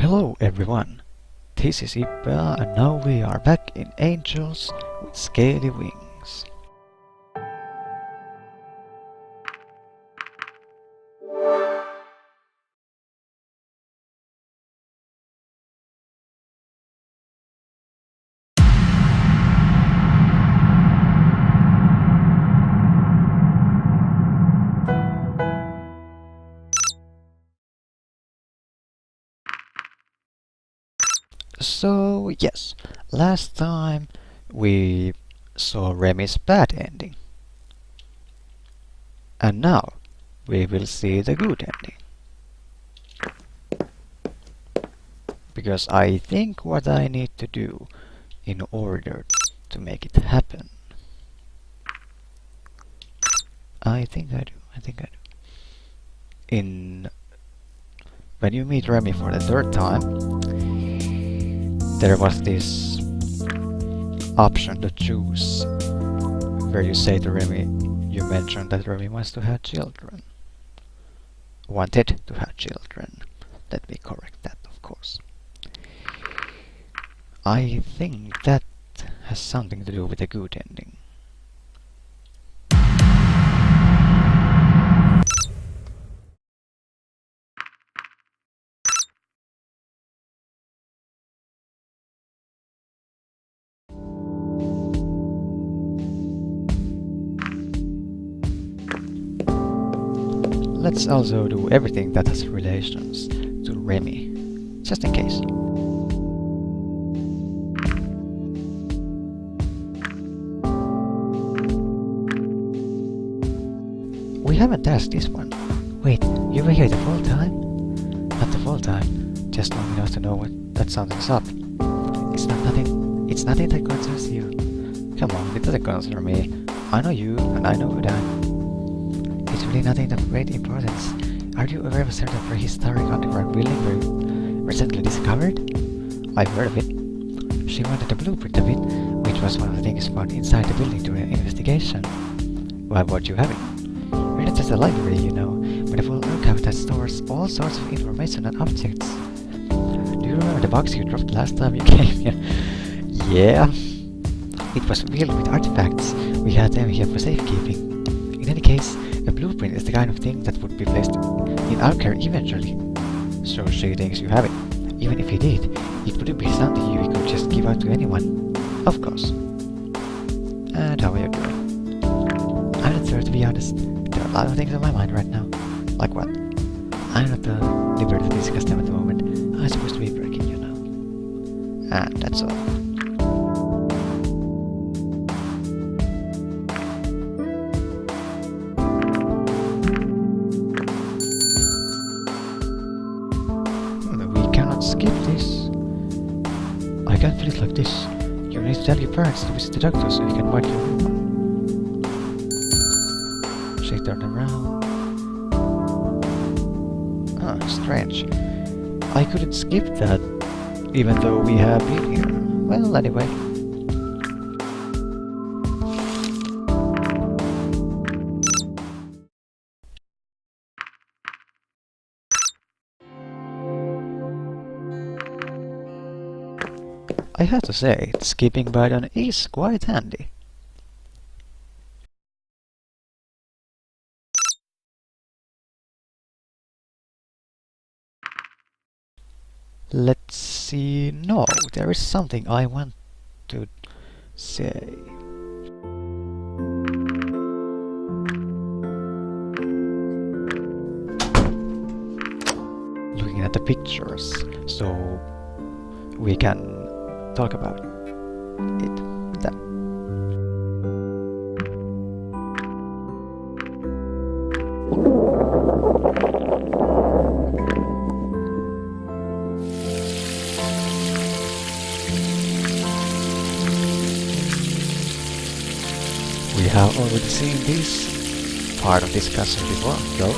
Hello everyone, this is Ippe and now we are back in Angels with Scaly Wings. So yes, last time we saw Remy's bad ending. And now we will see the good ending. Because I think what I need to do in order to make it happen. I think I do. When you meet Remy for the third time, there was this option to choose where you say to Remy, you mentioned that Remy wants to have children. Wanted to have children. Let me correct that, of course. I think that has something to do with a good ending. Let's also do everything that has relations to Remy, just in case. We haven't asked this one. Wait, you were here the whole time? Not the whole time, just long enough to know that something's up. It's nothing that concerns you. Come on, it doesn't concern me. I know you, and I know who died. It's really nothing of great importance. Are you aware of a certain prehistoric underground building recently discovered? I've heard of it. She wanted a blueprint of it, which was one of the things found inside the building during an investigation. Why would you have it? We're not just a library, you know, but a full archive that stores all sorts of information and objects. Do you remember the box you dropped last time you came here? Yeah. It was filled with artifacts. We had them here for safekeeping. In any case, a blueprint is the kind of thing that would be placed in our care eventually. So she thinks you have it. Even if you did, it wouldn't be something you could just give out to anyone. Of course. And how are you doing? I'm not sure, to be honest. There are a lot of things on my mind right now. Like what? I'm not at liberty to discuss them at the moment. I'm supposed to be breaking, you know. And that's all. Skip this. I can't feel it like this. You need to tell your parents to visit the doctor so you can wipe your room. She turned around. Ah, strange. I couldn't skip that, even though we have been here. Well, anyway. I have to say, skipping button is quite handy. Let's see. No, there is something I want to say. Looking at the pictures, so we can talk about it then. We have already seen this part of discussion before, though.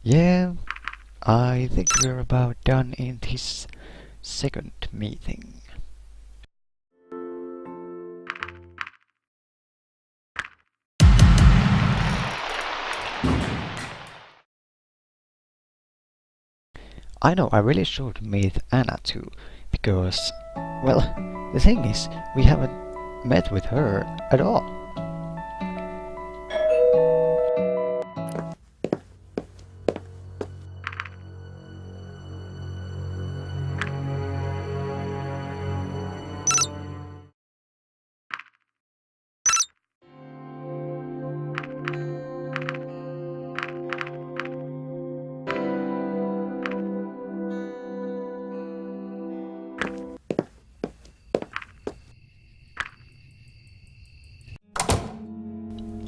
Yeah, I think we're about done in this second meeting. I know I really should meet Anna too, because, well, the thing is, we haven't met with her at all.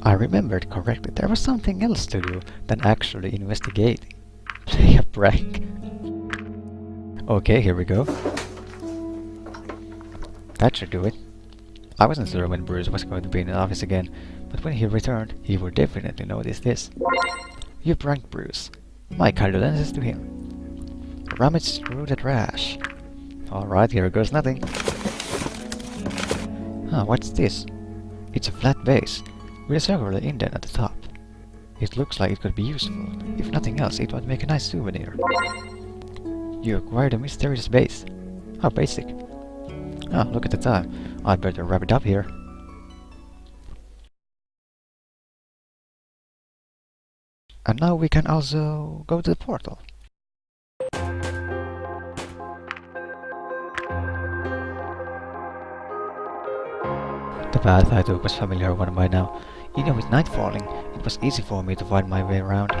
I remembered correctly, there was something else to do than actually investigating. Play a prank. Okay, here we go. That should do it. I wasn't sure when Bruce was going to be in the office again, but when he returned, he would definitely notice this. You pranked Bruce. My condolences to him. Rummage through the trash. Alright, here goes nothing. Huh, what's this? It's a flat base, with a circular indent at the top. It looks like it could be useful. If nothing else, it would make a nice souvenir. You acquired a mysterious base. How basic. Ah, look at the time. I'd better wrap it up here. And now we can also go to the portal. The path I took was a familiar one by now. Even with night falling, it was easy for me to find my way around.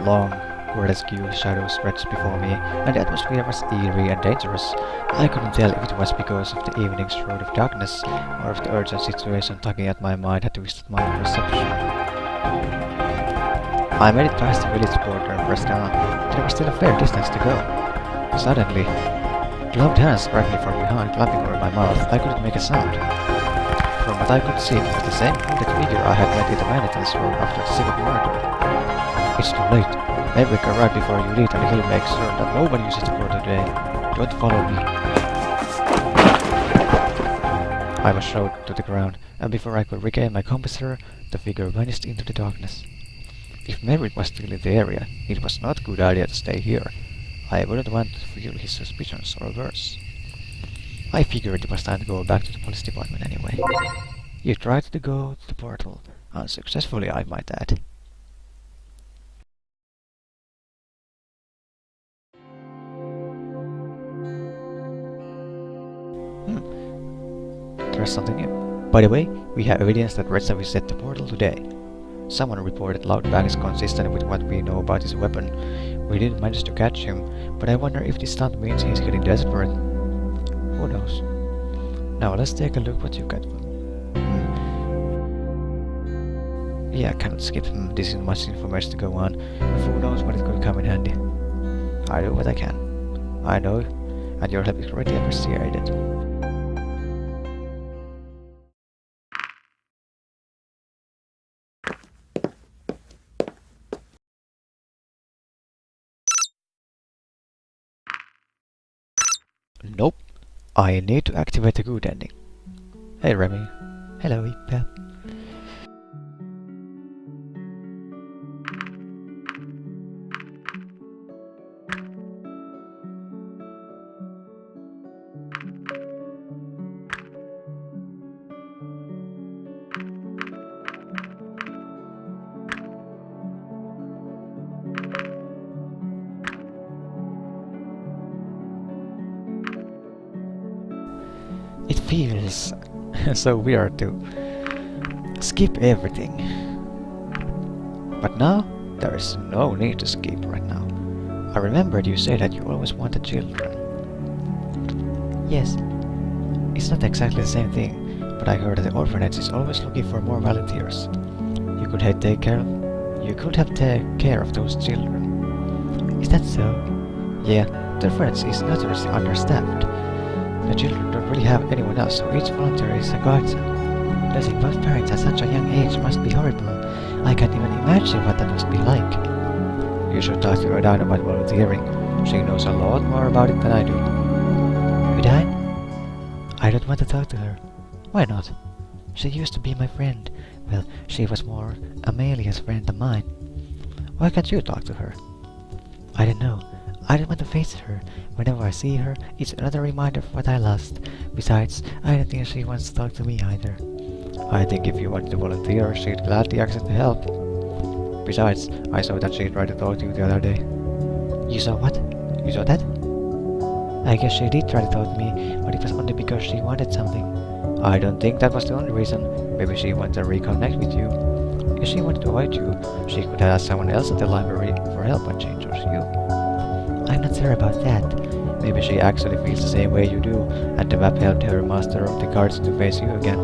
Long, rescue shadows stretched before me, and the atmosphere was eerie and dangerous. I couldn't tell if it was because of the evening's road of darkness, or if the urgent situation tugging at my mind had twisted my perception. I made it past the village border and pressed on. There was still a fair distance to go. Suddenly, gloved hands grabbed me from behind, clapping over my mouth. I couldn't make a sound. From what I could see, it was the same hooded figure I had met in the Manhattan's room after the second murder. It's too late. Maybe we can ride before you leave and he'll make sure that nobody uses the portal today. Don't follow me. I was thrown to the ground, and before I could regain my composure, the figure vanished into the darkness. If Merritt was still in the area, it was not a good idea to stay here. I wouldn't want to fuel his suspicions or worse. I figured it was time to go back to the police department anyway. You tried to go to the portal, unsuccessfully I might add. There's something new. By the way, we have evidence that Red Savage set the portal today. Someone reported loud bangs consistent with what we know about his weapon. We didn't manage to catch him, but I wonder if this stunt means he's getting desperate. Who knows? Now let's take a look what you got. Yeah, I cannot skip. This is much information to go on. Who knows what it could come in handy. I do what I can. I know, and your help is greatly appreciated. Nope. I need to activate the good ending. Hey Remy. Hello Ippe. It feels so weird to skip everything. But now, there is no need to skip right now. I remembered you said that you always wanted children. Yes, it's not exactly the same thing, but I heard that the orphanage is always looking for more volunteers. You could have taken care of those children. Is that so? Yeah, the orphanage is notoriously understaffed. The children don't really have anyone else, so each volunteer is a guardian. Losing both parents at such a young age must be horrible. I can't even imagine what that must be like. You should talk to Udine about volunteering. She knows a lot more about it than I do. Udine? I don't want to talk to her. Why not? She used to be my friend. Well, she was more Amelia's friend than mine. Why can't you talk to her? I don't know. I don't want to face her. Whenever I see her, it's another reminder of what I lost. Besides, I don't think she wants to talk to me either. I think if you wanted to volunteer, she'd gladly accept the help. Besides, I saw that she tried to talk to you the other day. You saw what? You saw that? I guess she did try to talk to me, but it was only because she wanted something. I don't think that was the only reason. Maybe she wanted to reconnect with you. If she wanted to avoid you, she could ask someone else at the library for help when she chose you. I'm not sure about that. Maybe she actually feels the same way you do, and the map helped her master of the cards to face you again.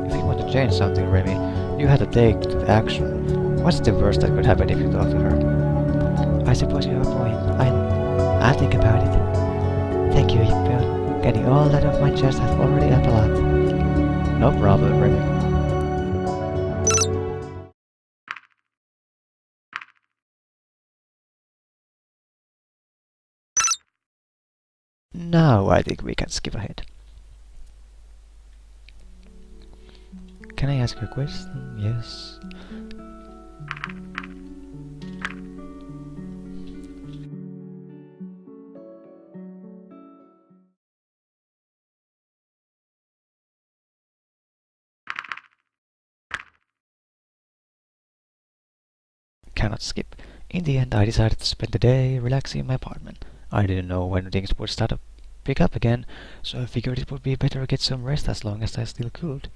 If you want to change something, Remy, you had to take the action. What's the worst that could happen if you talk to her? I suppose you have a point. I'll think about it. Thank you, Ippe. Getting all that off my chest has already helped a lot. No problem, Remy. Now I think we can skip ahead. Can I ask you a question? Yes. Cannot skip. In the end, I decided to spend the day relaxing in my apartment. I didn't know when things would start to pick up again, so I figured it would be better to get some rest as long as I still could.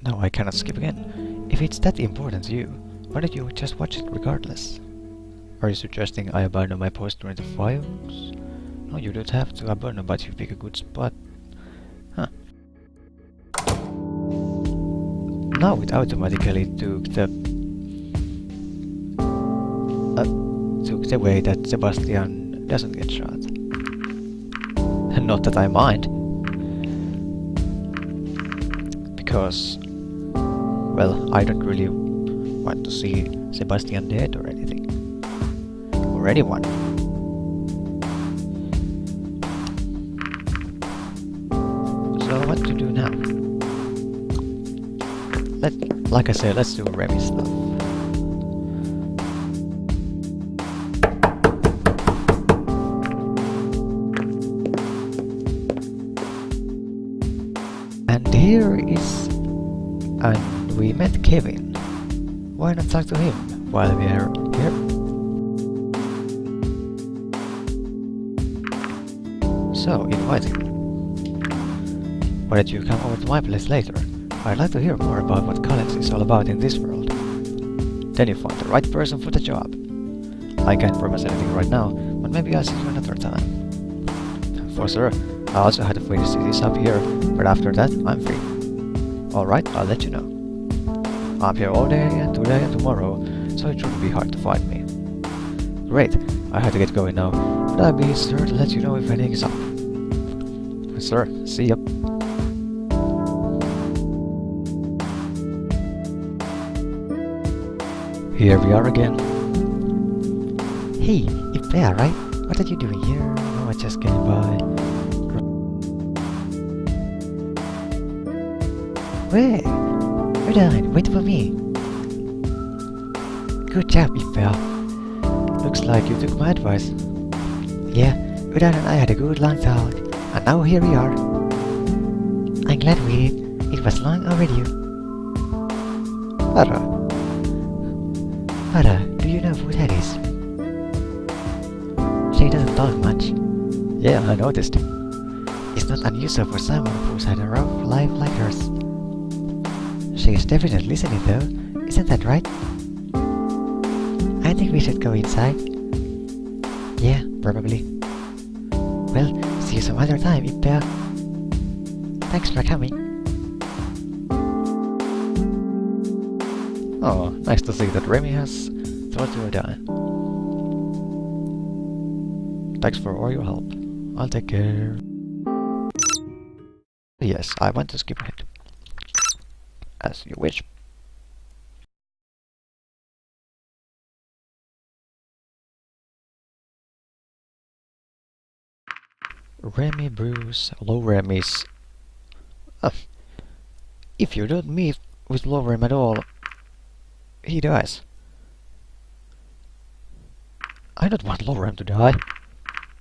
No, I cannot skip again. If it's that important to you, why don't you just watch it regardless? Are you suggesting I abandon my post during the fireworks? No, you don't have to abandon, but you pick a good spot. Huh. Now it automatically took the way that Sebastian doesn't get shot. Not that I mind. Because, well, I don't really want to see Sebastian dead or anything. Or anyone. So what to do now? Like I said, let's do Remy stuff. And here is... and we met Kevin. Why not talk to him while we are here? So, inviting. Why don't you come over to my place later? I'd like to hear more about what college is all about in this world. Then you find the right person for the job. I can't promise anything right now, but maybe I'll see you another time. For sure, I also had to finish this up here, but after that, I'm free. Alright, I'll let you know. I'm here all day and today and tomorrow, so it shouldn't be hard to find me. Great, I have to get going now, but I'll be sure to let you know if anything is up. Sir, see ya. Here we are again. Hey, Ippe, right? What are you doing here? Oh, I just came by. Wait, you're done. Wait for me. Good job, Ippe. Looks like you took my advice. Yeah, Udan and I had a good long talk, and now here we are. I'm glad we did. It was long overdue. Ara, do you know who that is? She doesn't talk much. Yeah, I noticed. It's not unusual for someone who's had a rough life like hers. She is definitely listening though, isn't that right? I think we should go inside. Yeah, probably. Well, see you some other time, Ippe. Thanks for coming. Oh, nice to see that Remy has thought you were done. Thanks for all your help. I'll take care. Yes, I want to skip ahead. As you wish. Remy brews low Remy's. Uh, if you don't meet with low Rem at all, he dies. I don't want low Rem to die.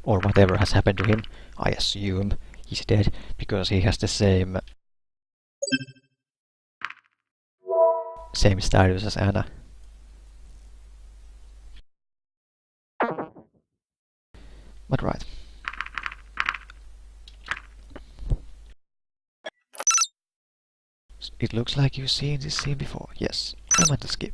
Or whatever has happened to him. I assume he's dead because he has the same status as Anna. But right. It looks like you've seen this scene before. Yes, I want to skip.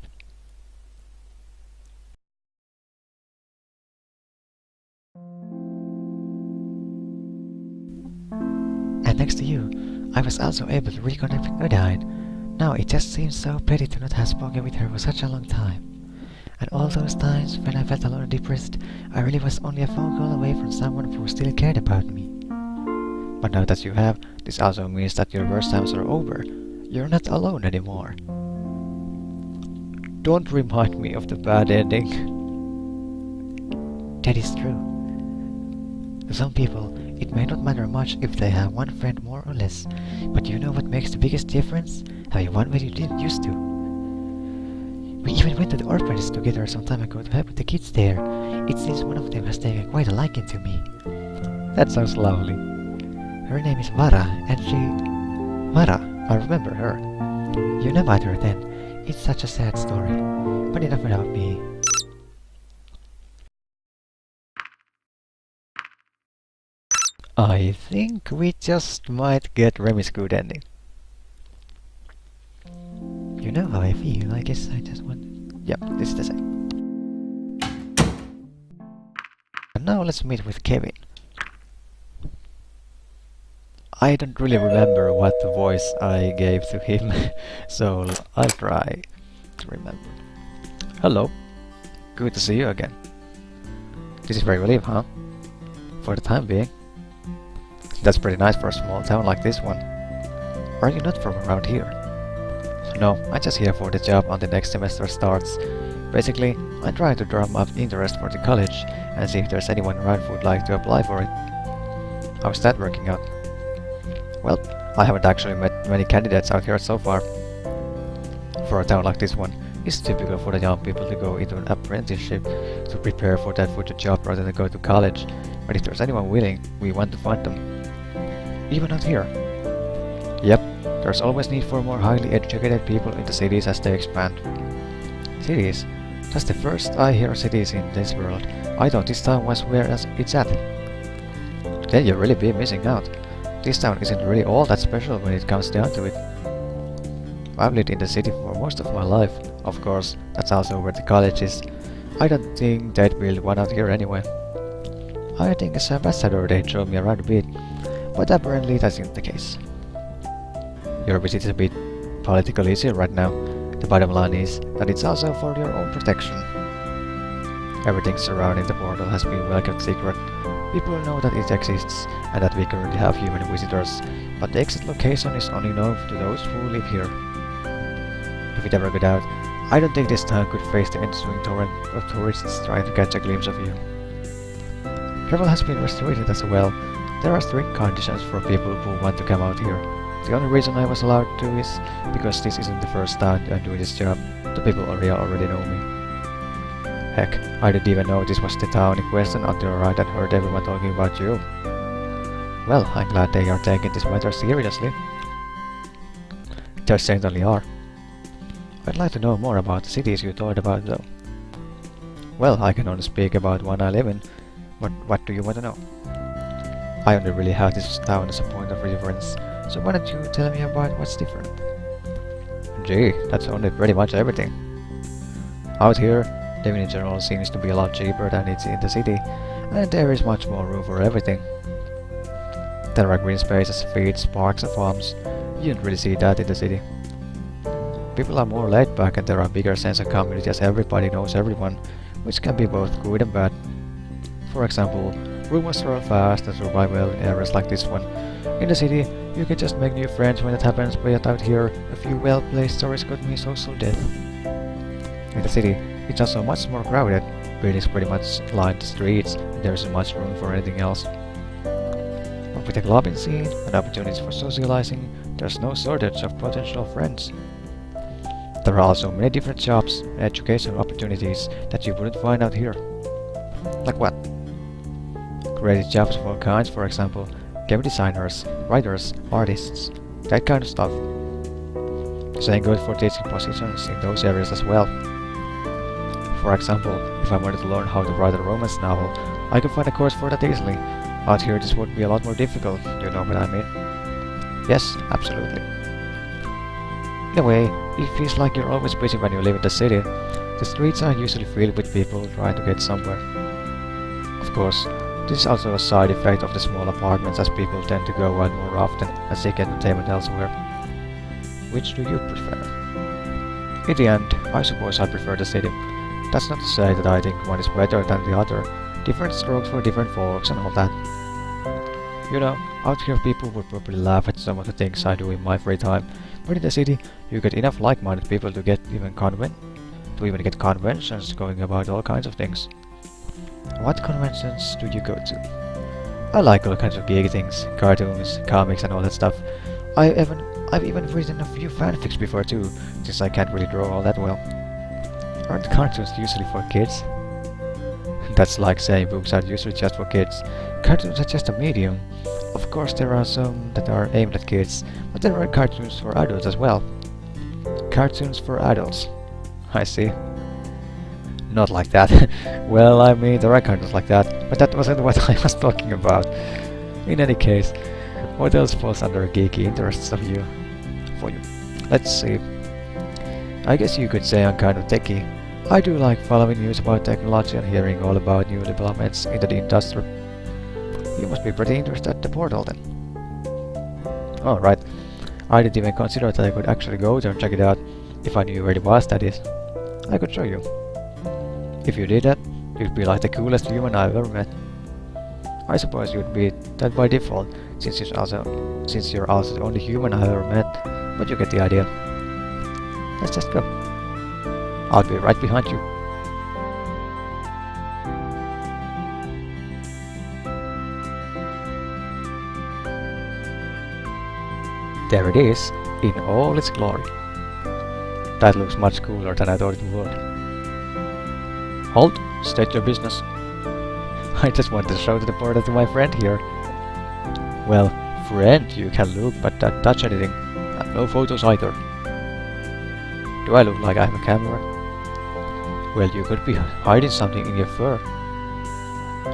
And next to you, I was also able to reconnect with Nadine. Now it just seems so petty to not have spoken with her for such a long time. And all those times when I felt alone and depressed, I really was only a phone call away from someone who still cared about me. But now that you have, this also means that your worst times are over. You're not alone anymore. Don't remind me of the bad ending. That is true. To some people, it may not matter much if they have one friend more or less, but you know what makes the biggest difference? Having one when you didn't used to. We even went to the orphanage together some time ago to help with the kids there. It seems one of them has taken quite a liking to me. That sounds lovely. Her name is Vara, and she... Vara, I remember her. You know about her then. It's such a sad story. But enough about me. I think we just might get Remy's good ending. You know how I feel, I guess I just want... Yep, this is the same. And now let's meet with Kevin. I don't really remember what voice I gave to him, so I'll try to remember. Hello. Good to see you again. This is where you live, huh? For the time being. That's pretty nice for a small town like this one. Are you not from around here? No, I'm just here for the job until next semester starts. Basically, I'm trying to drum up interest for the college and see if there's anyone around who would like to apply for it. How's that working out? Well, I haven't actually met many candidates out here so far. For a town like this one, it's typical for the young people to go into an apprenticeship to prepare for that future job rather than go to college. But if there's anyone willing, we want to find them. Even out here. Yep, there's always need for more highly educated people in the cities as they expand. Cities? That's the first I hear of cities in this world. I thought this town was where it's at. Then you'll really be missing out. This town isn't really all that special when it comes down to it. I've lived in the city for most of my life. Of course, that's also where the college is. I don't think they'd build one out here anyway. I think as ambassador they'd show me around a bit, but apparently that isn't the case. Your visit is a bit politically easy right now. The bottom line is that it's also for your own protection. Everything surrounding the portal has been well kept secret. People know that it exists and that we currently have human visitors, but the exit location is only known to those who live here. If it ever got out, I don't think this town could face the ensuing torrent of tourists trying to catch a glimpse of you. Travel has been restricted as well. There are strict conditions for people who want to come out here. The only reason I was allowed to is because this isn't the first time I'm doing this job. The people already know me. Heck, I didn't even know this was the town in question until I had heard everyone talking about you. Well, I'm glad they are taking this matter seriously. They certainly are. I'd like to know more about the cities you told about though. Well, I can only speak about one I live in, but what do you want to know? I only really have this town as a point of reference, so why don't you tell me about what's different? Gee, that's only pretty much everything. Out here, living in general seems to be a lot cheaper than it's in the city, and there is much more room for everything. There are green spaces, fields, parks and farms. You don't really see that in the city. People are more laid back and there are bigger sense of community as everybody knows everyone, which can be both good and bad. For example, rumors travel fast and survive well in areas like this one. In the city, you can just make new friends when it happens, but out here, a few well-placed stories could mean social death. In the city, it's also much more crowded. Buildings pretty much line the streets, and there isn't much room for anything else. With a clubbing scene and opportunities for socializing, there's no shortage of potential friends. There are also many different jobs and educational opportunities that you wouldn't find out here. Like what? Creative jobs of all kinds, for example, game designers, writers, artists, that kind of stuff. Same goes for teaching positions in those areas as well. For example, if I wanted to learn how to write a romance novel, I could find a course for that easily. Out here this would be a lot more difficult, you know what I mean? Yes, absolutely. In a way, it feels like you're always busy when you live in the city. The streets are usually filled with people trying to get somewhere. Of course, this is also a side effect of the small apartments, as people tend to go out more often and seek entertainment elsewhere. Which do you prefer? In the end, I suppose I prefer the city. That's not to say that I think one is better than the other. Different strokes for different folks and all that. You know, out here people would probably laugh at some of the things I do in my free time, but in the city you get enough like-minded people to even get conventions going about all kinds of things. What conventions do you go to? I like all kinds of geeky things, cartoons, comics and all that stuff. I've even written a few fanfics before too, since I can't really draw all that well. Aren't cartoons usually for kids? That's like saying books are usually just for kids. Cartoons are just a medium. Of course there are some that are aimed at kids, but there are cartoons for adults as well. Cartoons for adults. I see. Not like that. Well, I mean, there are cartoons like that, but that wasn't what I was talking about. In any case, what else falls under geeky interests for you? Let's see. I guess you could say I'm kind of techie. I do like following news about technology and hearing all about new developments into the industry. You must be pretty interested at the portal then. Alright. I didn't even consider that I could actually go there and check it out. If I knew where it was, that is. I could show you. If you did that, you'd be like the coolest human I've ever met. I suppose you'd be that by default, since you're also the only human I've ever met, but you get the idea. Let's just go. I'll be right behind you. There it is, in all its glory. That looks much cooler than I thought it would. Halt, state your business. I just wanted to show the portal to my friend here. Well, friend you can look, but don't touch anything. And no photos either. Do I look like I have a camera? Well, you could be hiding something in your fur.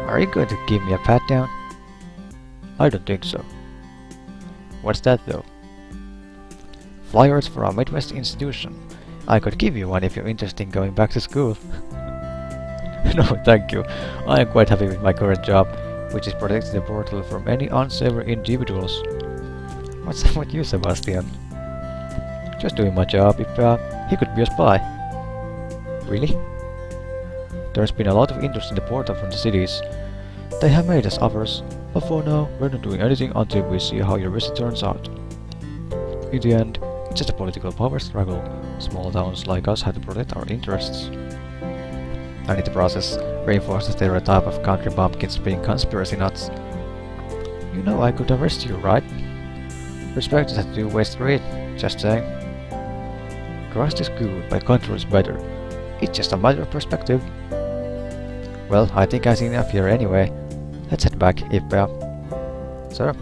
Are you going to give me a pat down? I don't think so. What's that though? Flyers for our Midwest institution. I could give you one if you're interested in going back to school. No, thank you. I am quite happy with my current job, which is protecting the portal from any unsavory individuals. What's up with you, Sebastian? Just doing my job. If he could be a spy. Really? There's been a lot of interest in the portal from the cities. They have made us offers, but for now we're not doing anything until we see how your visit turns out. In the end, it's just a political power struggle. Small towns like us have to protect our interests. And in the process, reinforce the stereotype of country bumpkins being conspiracy nuts. You know I could arrest you, right? Respect is a two-way street, just saying. Trust is good, but control is better. It's just a matter of perspective. Well, I think I've seen enough here anyway. Let's head back, Ippe. Sir?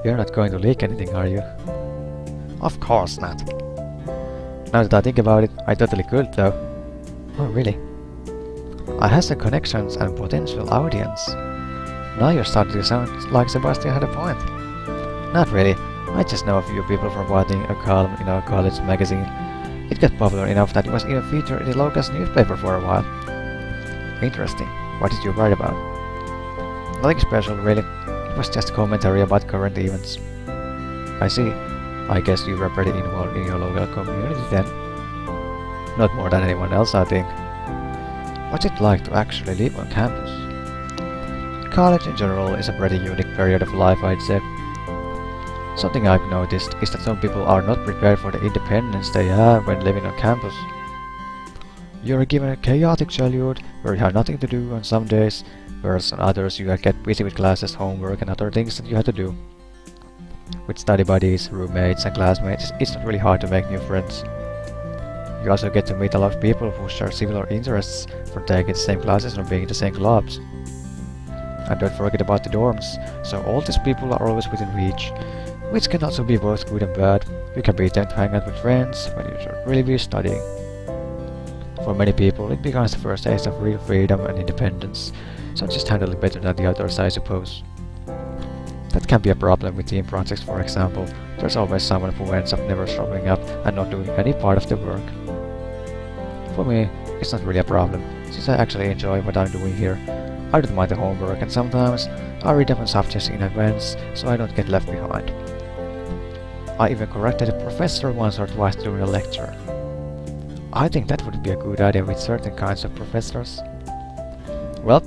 You're not going to leak anything, are you? Of course not. Now that I think about it, I totally could though. Oh really? I have some connections and potential audience. Now you're starting to sound like Sebastian had a point. Not really. I just know a few people from writing a column in our college magazine. It got popular enough that it was even featured in the local newspaper for a while. Interesting. What did you write about? Nothing special really. It was just commentary about current events. I see. I guess you were pretty involved in your local community then. Not more than anyone else, I think. What's it like to actually live on campus? College in general is a pretty unique period of life, I'd say. Something I've noticed is that some people are not prepared for the independence they have when living on campus. You're given a chaotic childhood where you have nothing to do on some days, whereas on others you get busy with classes, homework and other things that you have to do. With study buddies, roommates and classmates, it's not really hard to make new friends. You also get to meet a lot of people who share similar interests from taking the same classes or being in the same clubs. And don't forget about the dorms, so all these people are always within reach, which can also be both good and bad. You can be tempted to hang out with friends when you should really be studying. For many people, it becomes the first taste of real freedom and independence, so just handle it better than the others, I suppose. That can be a problem with team projects, for example. There's always someone who ends up never showing up and not doing any part of the work. For me, it's not really a problem, since I actually enjoy what I'm doing here. I don't mind the homework, and sometimes I read up on subjects in advance so I don't get left behind. I even corrected a professor once or twice during a lecture. I think that would be a good idea with certain kinds of professors. Well,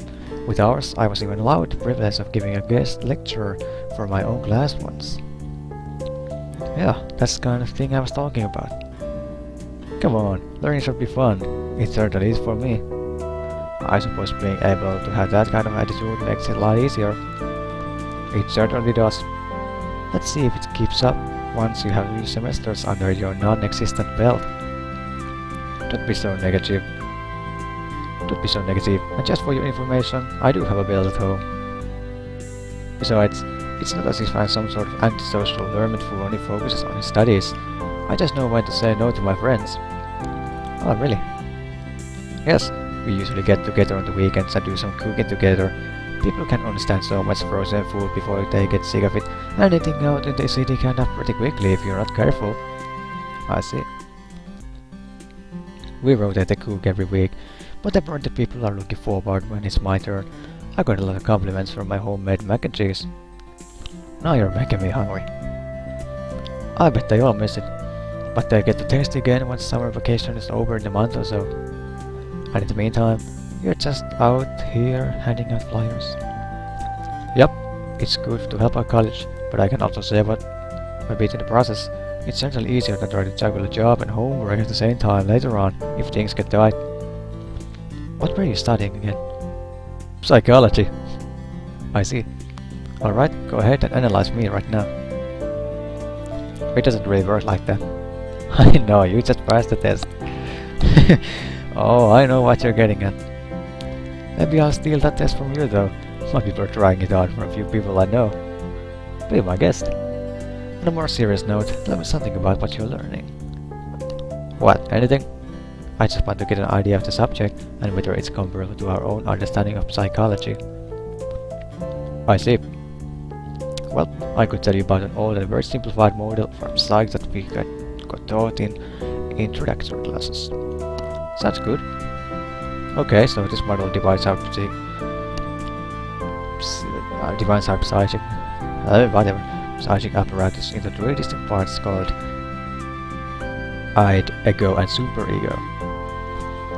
with ours, I was even allowed the privilege of giving a guest lecture for my own class once. Yeah, that's the kind of thing I was talking about. Come on, learning should be fun. It certainly is for me. I suppose being able to have that kind of attitude makes it a lot easier. It certainly does. Let's see if it keeps up once you have new semesters under your non-existent belt. Don't be so negative. Don't be so negative. And just for your information, I do have a belt at home. Besides, it's not as if I'm some sort of antisocial hermit who only focuses on his studies. I just know when to say no to my friends. Oh, really? Yes, we usually get together on the weekends and do some cooking together. People can understand so much frozen food before they get sick of it, and eating out in the city can happen pretty quickly if you're not careful. I see. We rotate the cook every week, but apparently people are looking forward when it's my turn. I got a lot of compliments from my homemade mac and cheese. Now you're making me hungry. I bet they all miss it, but they get to taste again once summer vacation is over in a month or so. And in the meantime, you're just out here handing out flyers. Yep, it's good to help out college, but I can also save a bit in the process. It's certainly easier than trying to juggle a job and homework at the same time later on, if things get tight. What were you studying again? Psychology. I see. Alright, go ahead and analyze me right now. It doesn't really work like that. I know, you just passed the test. Oh, I know what you're getting at. Maybe I'll steal that test from you though. Some people are trying it out for a few people I know. Be my guest. On a more serious note, tell me something about what you're learning. What, anything? I just want to get an idea of the subject and whether it's comparable to our own understanding of psychology. I see. Well, I could tell you about an old and very simplified model from psych that we got taught in introductory classes. Sounds good. Okay, so this model divides our psychic apparatus into three distinct parts called id, ego, and superego.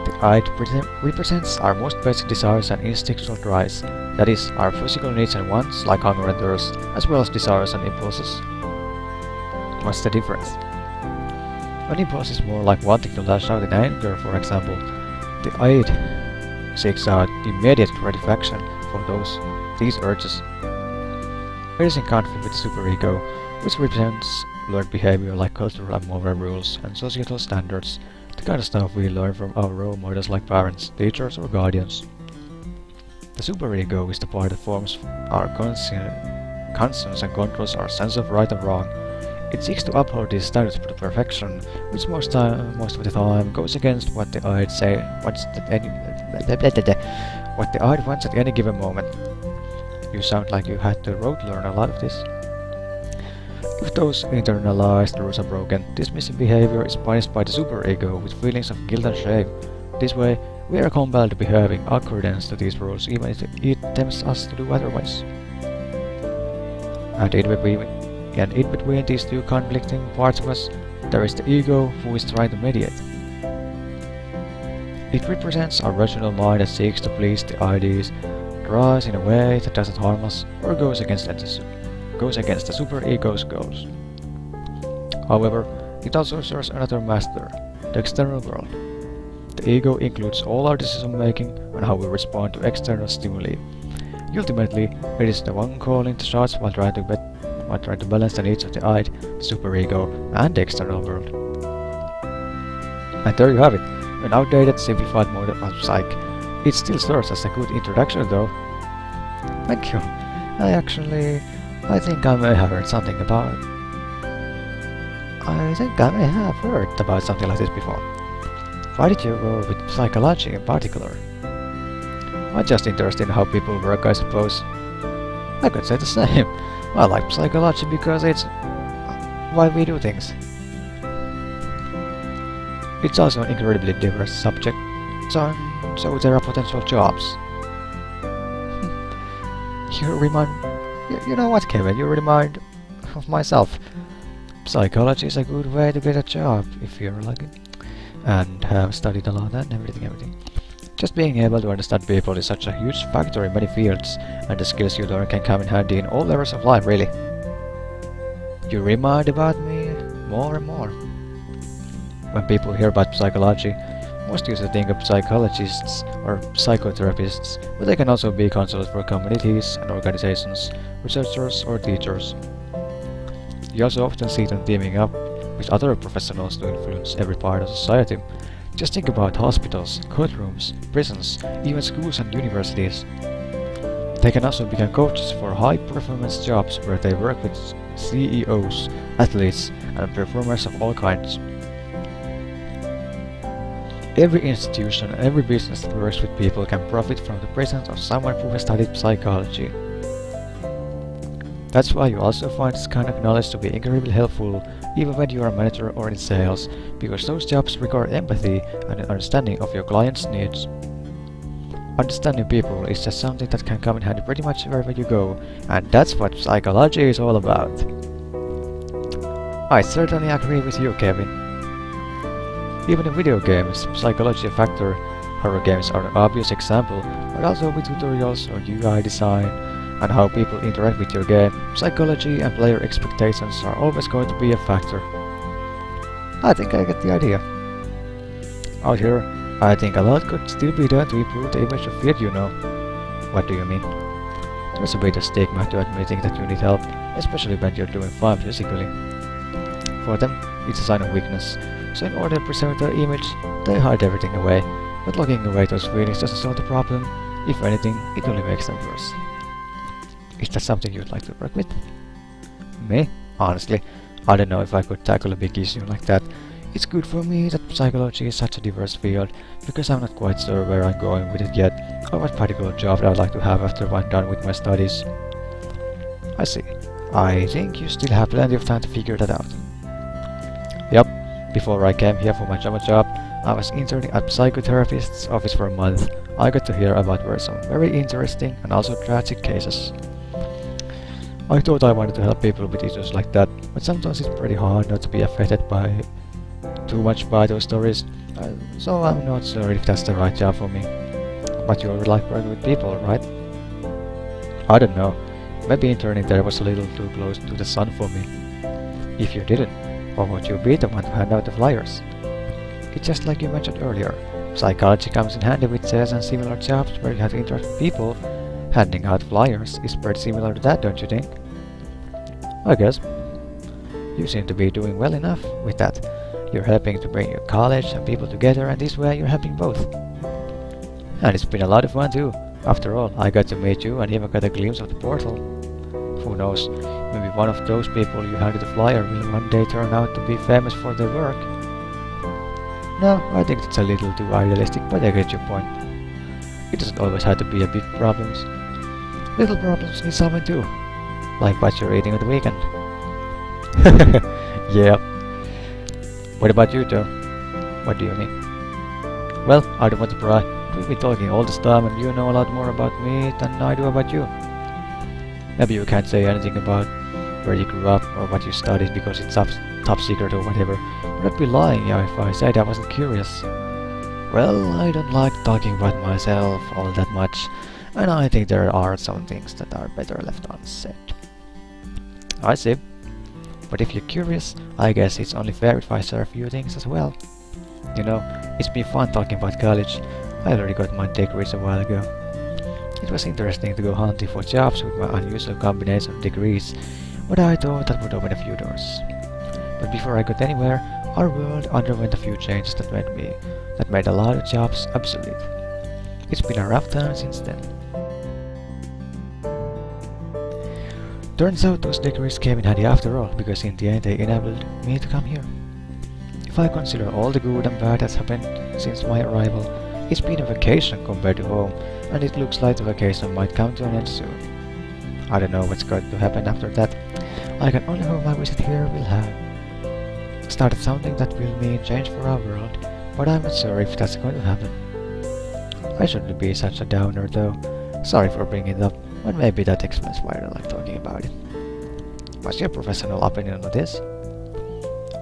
The id represents our most basic desires and instinctual drives, that is, our physical needs and wants, like hunger and thirst, as well as desires and impulses. What's the difference? An impulse is more like wanting to lash out in anger, for example. The id seeks out immediate gratification for these urges. It is in conflict with superego, which represents learned behavior like cultural and moral rules and societal standards, the kind of stuff we learn from our role models like parents, teachers, or guardians. The superego is the part that forms our conscience and controls our sense of right and wrong. It seeks to uphold these standards to perfection, which most of the time goes against what the id wants at any given moment. You sound like you had to rote learn a lot of this. If those internalized rules are broken, this missing behavior is punished by the superego with feelings of guilt and shame. This way, we are compelled to behave in accordance to these rules even if it tempts us to do otherwise. And in between these two conflicting parts of us, there is the ego who is trying to mediate. It represents our rational mind that seeks to please the ideas, tries in a way that doesn't harm us or goes against the superego's goals. However, it also serves another master, the external world. The ego includes all our decision making and how we respond to external stimuli. Ultimately, it is the one calling the shots while trying to balance the needs of the id, the superego, and the external world. And there you have it, an outdated, simplified model of psych. It still serves as a good introduction though. Thank you. I think I may have heard something about... I think I may have heard about something like this before. Why did you go with psychology in particular? I'm just interested in how people work, I suppose. I could say the same. I like psychology because it's why we do things. It's also an incredibly diverse subject, so there are potential jobs. You know what, Kevin, you remind of myself. Psychology is a good way to get a job if you're lucky and have studied a lot and everything. Just being able to understand people is such a huge factor in many fields, and the skills you learn can come in handy in all levels of life, really. You remind about me more and more. When people hear about psychology, most usually think of psychologists or psychotherapists, but they can also be counselors for communities and organizations, researchers or teachers. You also often see them teaming up with other professionals to influence every part of society. Just think about hospitals, courtrooms, prisons, even schools and universities. They can also become coaches for high-performance jobs where they work with CEOs, athletes, and performers of all kinds. Every institution and every business that works with people can profit from the presence of someone who has studied psychology. That's why you also find this kind of knowledge to be incredibly helpful even when you are a manager or in sales, because those jobs require empathy and an understanding of your client's needs. Understanding people is just something that can come in handy pretty much wherever you go, and that's what psychology is all about. I certainly agree with you, Kevin. Even in video games, psychology is a factor. Horror games are an obvious example, but also with tutorials or UI design and how people interact with your game, psychology and player expectations are always going to be a factor. I think I get the idea. Out here, I think a lot could still be done to improve the image of it, you know. What do you mean? There's a bit of stigma to admitting that you need help, especially when you're doing fine physically. For them, it's a sign of weakness, so in order to preserve their image, they hide everything away, but locking away those feelings doesn't solve the problem. If anything, it only makes them worse. Is that something you'd like to work with? Me? Honestly, I don't know if I could tackle a big issue like that. It's good for me that psychology is such a diverse field, because I'm not quite sure where I'm going with it yet, or what particular job I'd like to have after I'm done with my studies. I see. I think you still have plenty of time to figure that out. Yep, before I came here for my summer job, I was interning at a psychotherapist's office for a month. I got to hear about some very interesting and also tragic cases. I thought I wanted to help people with issues like that, but sometimes it's pretty hard not to be affected too much by those stories, so I'm not sure if that's the right job for me. But you already like working with people, right? I don't know, maybe interning there was a little too close to the sun for me. If you didn't, why would you be the one to hand out the flyers? It's just like you mentioned earlier, psychology comes in handy with sales and similar jobs where you have to interact with people. Handing out flyers is pretty similar to that, don't you think? I guess. You seem to be doing well enough with that. You're helping to bring your college and people together, and this way you're helping both. And it's been a lot of fun too. After all, I got to meet you and even got a glimpse of the portal. Who knows, maybe one of those people you handed the flyer will one day turn out to be famous for their work. No, I think it's a little too idealistic, but I get your point. It doesn't always have to be a big problems. Little problems need solving too. Like what you're eating on the weekend. Yeah. What about you, Joe? What do you mean? Well, I don't want to pry. We've been talking all this time and you know a lot more about me than I do about you. Maybe you can't say anything about where you grew up or what you studied because it's top secret or whatever, but I'd be lying if I said I wasn't curious. Well, I don't like talking about myself all that much, and I think there are some things that are better left unsaid. I see. But if you're curious, I guess it's only fair if I share a few things as well. You know, it's been fun talking about college. I already got my degrees a while ago. It was interesting to go hunting for jobs with my unusual combination of degrees, but I thought that would open a few doors. But before I got anywhere, our world underwent a few changes that made a lot of jobs obsolete. It's been a rough time since then. Turns out those degrees came in handy after all, because in the end they enabled me to come here. If I consider all the good and bad that's happened since my arrival, it's been a vacation compared to home, and it looks like the vacation might come to an end soon. I don't know what's going to happen after that. I can only hope my visit here will have started something that will mean change for our world, but I'm not sure if that's going to happen. I shouldn't be such a downer though. Sorry for bringing it up, but maybe that explains why I don't like talking about it. What's your professional opinion on this?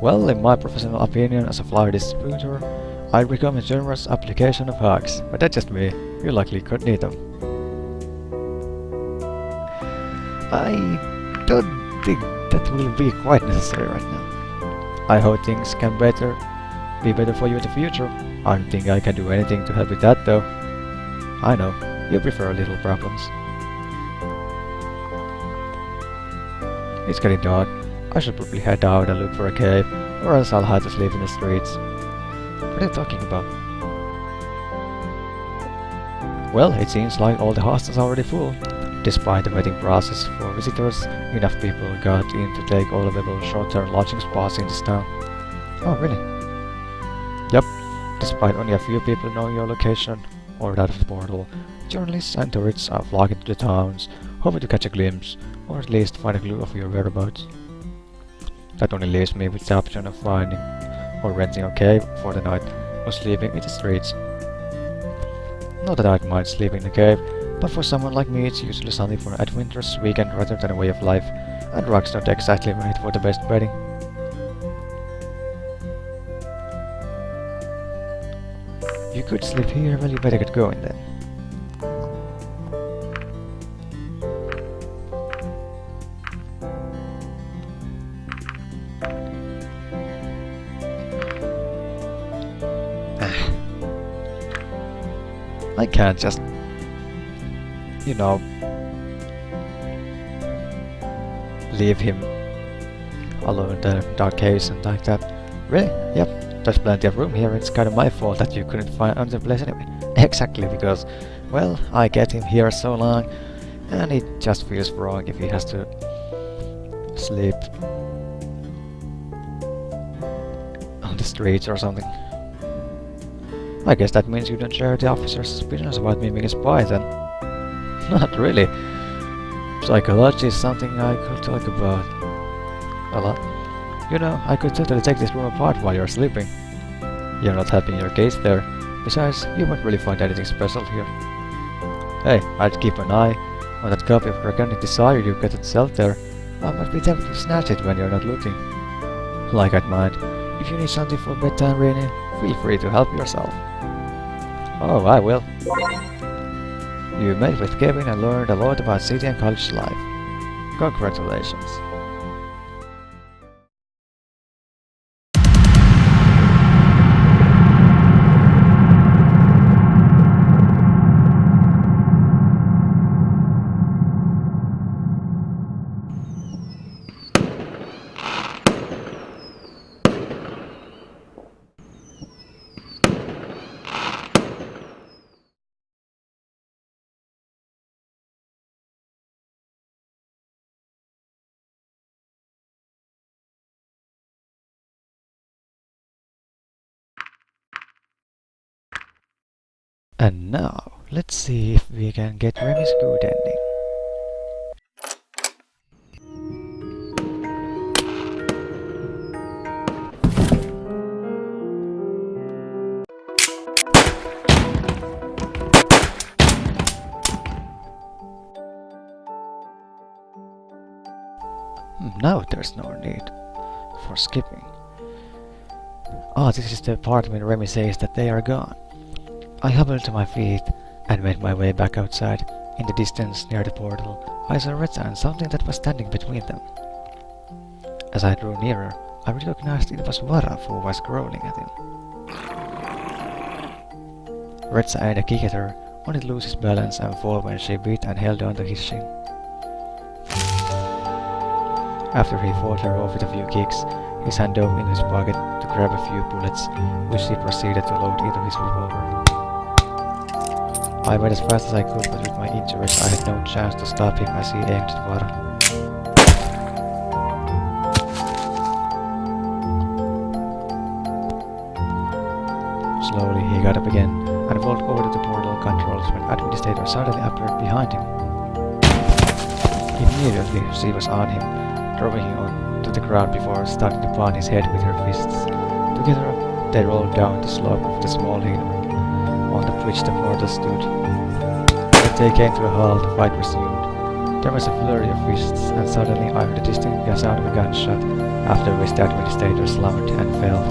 Well, in my professional opinion as a flower distributor, I'd recommend a generous application of hugs, but that's just me. You likely could need them. I don't think that will be quite necessary right now. I hope things can be better for you in the future. I don't think I can do anything to help with that though. I know, you prefer little problems. It's getting dark. I should probably head out and look for a cave, or else I'll have to sleep in the streets. What are you talking about? Well, it seems like all the hostels are already full. Despite the waiting process for visitors, enough people got in to take all available short-term lodging spots in this town. Oh, really? Yep. Despite only a few people knowing your location or that of the portal, journalists and tourists are flocking to the towns, hoping to catch a glimpse, or at least find a clue of your whereabouts. That only leaves me with the option of finding or renting a cave for the night, or sleeping in the streets. Not that I'd mind sleeping in the cave, but for someone like me it's usually something for an adventurous weekend rather than a way of life, and drugs don't exactly make for the best betting. You could sleep here, well you better get going then. I can't just, you know, leave him alone in the dark caves and like that. Really? Yep, there's plenty of room here. It's kind of my fault that you couldn't find another place anyway. Exactly, because, well, I get him here so long, and it just feels wrong if he has to sleep on the streets or something. I guess that means you don't share the officer's suspicions about me being a spy then. Not really. Psychology is something I could talk about a lot. You know, I could totally take this room apart while you're sleeping. You're not helping your case there. Besides, you won't really find anything special here. Hey, I'd keep an eye on that copy of Organic Desire you got itself there. I might be tempted to snatch it when you're not looking. Like I'd mind. If you need something for bedtime, Remy, feel free to help yourself. Oh, I will. You met with Kevin and learned a lot about city and college life. Congratulations. And now, let's see if we can get Remy's good ending. Now there's no need for skipping. Ah, this is the part when Remy says that they are gone. I hobbled to my feet and made my way back outside. In the distance, near the portal, I saw Reza and something that was standing between them. As I drew nearer, I recognized it was Vara who was growling at him. Retsa aimed a kick at her, only to lose his balance and fall when she bit and held on to his shin. After he fought her off with a few kicks, his hand dove into his pocket to grab a few bullets, which he proceeded to load into his revolver. I went as fast as I could, but with my injuries I had no chance to stop him as he aimed at Vara. Slowly he got up again and walked over to the portal controls when Administrator suddenly appeared behind him. Immediately she was on him, throwing him onto the ground before starting to pound his head with her fists. Together they rolled down the slope of the small hill on which the portal stood. When they came to a halt, the fight resumed. There was a flurry of fists, and suddenly I heard the distinct sound of a gunshot, after which the Administrator slumbered and fell.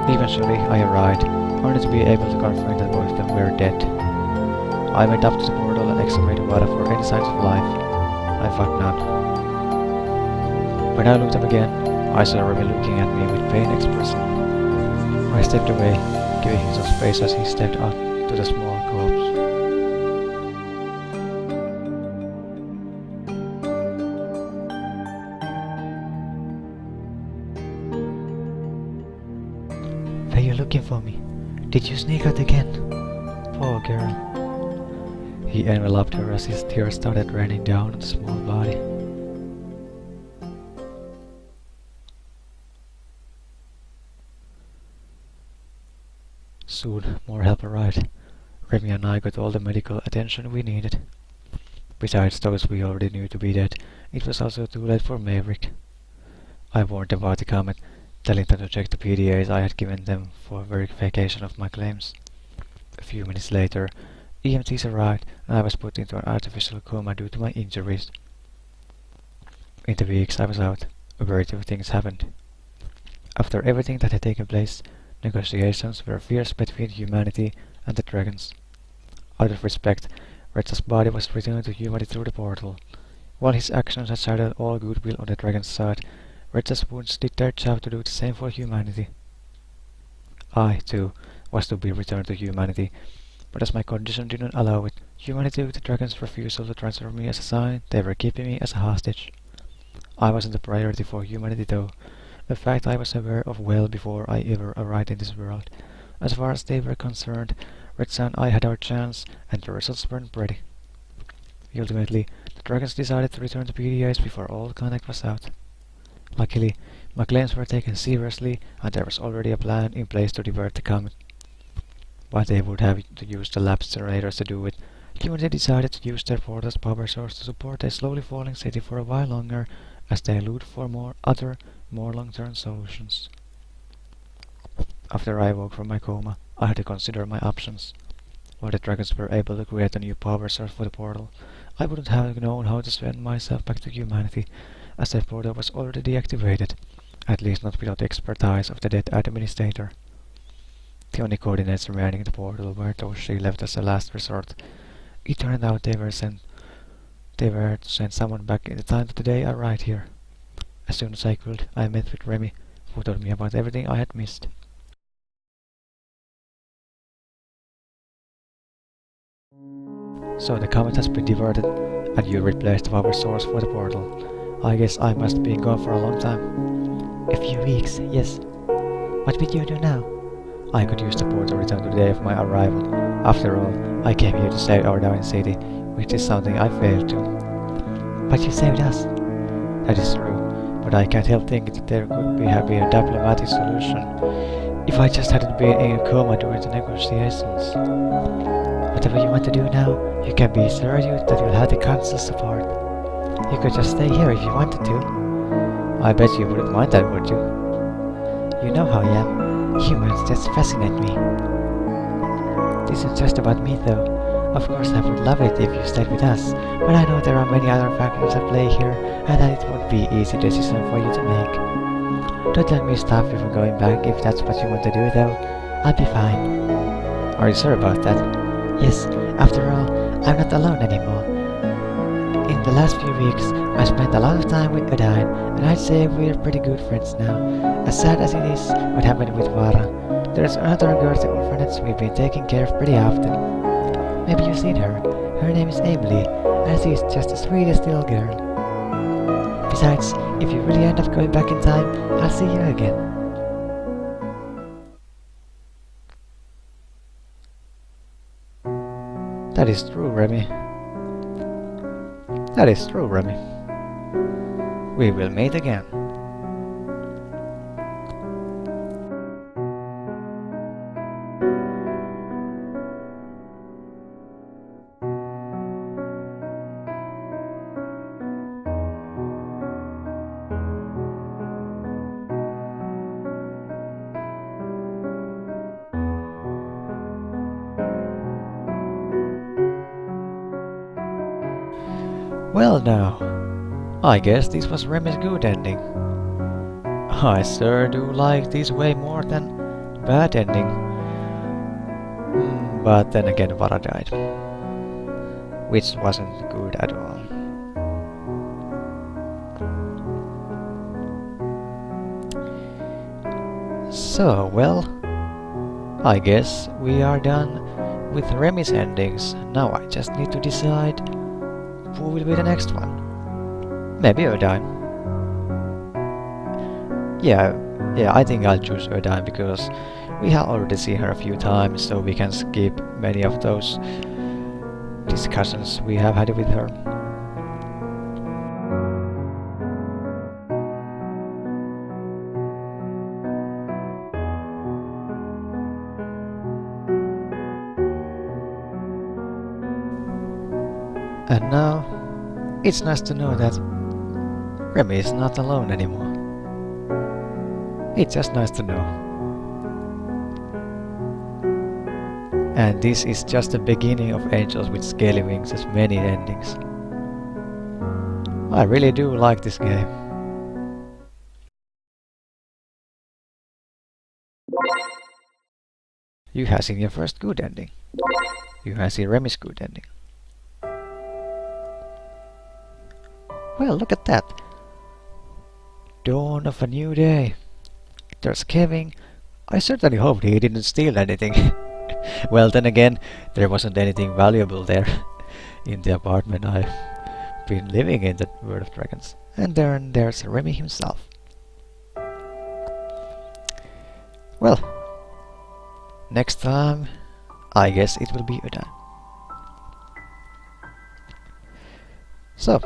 Eventually I arrived, only to be able to confirm that both of them were dead. I went up to the portal and examined the water for any signs of life. I found none. When I looked up again, I saw Remy looking at me with pain expression. I stepped away, giving him some space as he stepped out to the small corpse. Were you looking for me? Did you sneak out again? Poor girl. He enveloped her as his tears started raining down on the small body. Soon more help arrived. Remy and I got all the medical attention we needed. Besides those we already knew to be dead, it was also too late for Maverick. I warned them about the comment, telling them to check the PDAs I had given them for verification of my claims. A few minutes later, EMTs arrived and I was put into an artificial coma due to my injuries. In the weeks I was out, a variety of things happened. After everything that had taken place, negotiations were fierce between humanity and the dragons. Out of respect, Retsa's body was returned to humanity through the portal. While his actions had shattered all goodwill on the dragon's side, Retsa's wounds did their job to do the same for humanity. I, too, was to be returned to humanity, but as my condition did not allow it, humanity took the dragon's refusal to transfer me as a sign they were keeping me as a hostage. I wasn't a priority for humanity though, a fact I was aware of well before I ever arrived in this world. As far as they were concerned, Retsa and I had our chance, and the results weren't ready. Ultimately, the dragons decided to return the PDAs before all contact was out. Luckily, my claims were taken seriously, and there was already a plan in place to divert the comet. But they would have to use the lapsed generators to do it. Humanity decided to use their portal's power source to support a slowly falling city for a while longer, as they looked for more long-term solutions. After I woke from my coma, I had to consider my options. While the dragons were able to create a new power source for the portal, I wouldn't have known how to send myself back to humanity, as the portal was already deactivated, at least not without the expertise of the dead Administrator. The only coordinates remaining in the portal were those she left as a last resort. It turned out they were to send someone back in the time of the day I arrived here. As soon as I could, I met with Remy, who told me about everything I had missed. So the comet has been diverted, and you replaced the power source for the portal. I guess I must be gone for a long time. A few weeks, yes. What will you do now? I could use the portal return to the day of my arrival. After all, I came here to save our dying city, which is something I failed to. But you saved us. That is true, but I can't help thinking that there could have been a diplomatic solution if I just hadn't been in a coma during the negotiations. Whatever you want to do now, you can be assured that you'll have the council's support. You could just stay here if you wanted to. I bet you wouldn't mind that, would you? You know how I am. Humans just fascinate me. This is just about me though. Of course I would love it if you stayed with us, but I know there are many other factors at play here, and that it won't be an easy decision for you to make. Don't let me stop you from going back if that's what you want to do though. I'll be fine. Are you sure about that? Yes, after all, I'm not alone anymore. In the last few weeks, I spent a lot of time with Odine, and I'd say we're pretty good friends now. As sad as it is what happened with Vara, There's another girl at the orphanage we've been taking care of pretty often. Maybe you've seen her. Her name is Emily, and she's just the sweetest little girl. Besides, if you really end up going back in time, I'll see you again. That is true, Remy. That is true, Remy. We will meet again. Well now, I guess this was Remy's good ending. I sure do like this way more than bad ending. But then again, Vara died, which wasn't good at all. So, well, I guess we are done with Remy's endings. Now I just need to decide who will be the next one. Maybe Erdine. Yeah, I think I'll choose Erdine because we have already seen her a few times, so we can skip many of those discussions we have had with her. And now, it's nice to know that Remy is not alone anymore. It's just nice to know. And this is just the beginning of Angels with Scaly Wings' many endings. I really do like this game. You have seen your first good ending. You have seen Remy's good ending. Well, look at that. Dawn of a new day. There's Kevin. I certainly hoped he didn't steal anything. Well, then again, there wasn't anything valuable there in the apartment I've been living in, the World of Dragons. And then there's Remy himself. Well, next time, I guess it will be Erdine. So,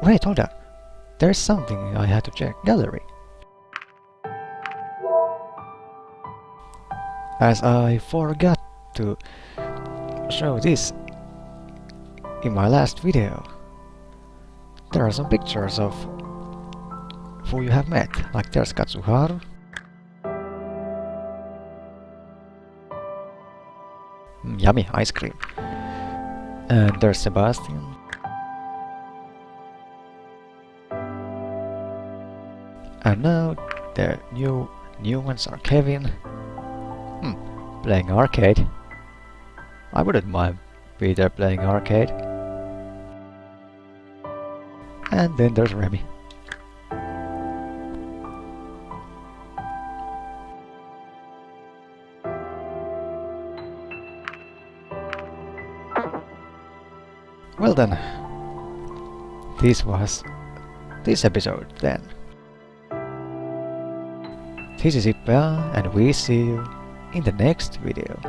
wait, hold on. There's something I had to check. Gallery. As I forgot to show this in my last video, there are some pictures of who you have met. Like there's Katsuharu. Yummy ice cream. And there's Sebastian. And now the new ones are Kevin. Playing arcade. I wouldn't mind Peter playing arcade. And then there's Remy. Well then, this was this episode then. This is Ippe, and we see you in the next video.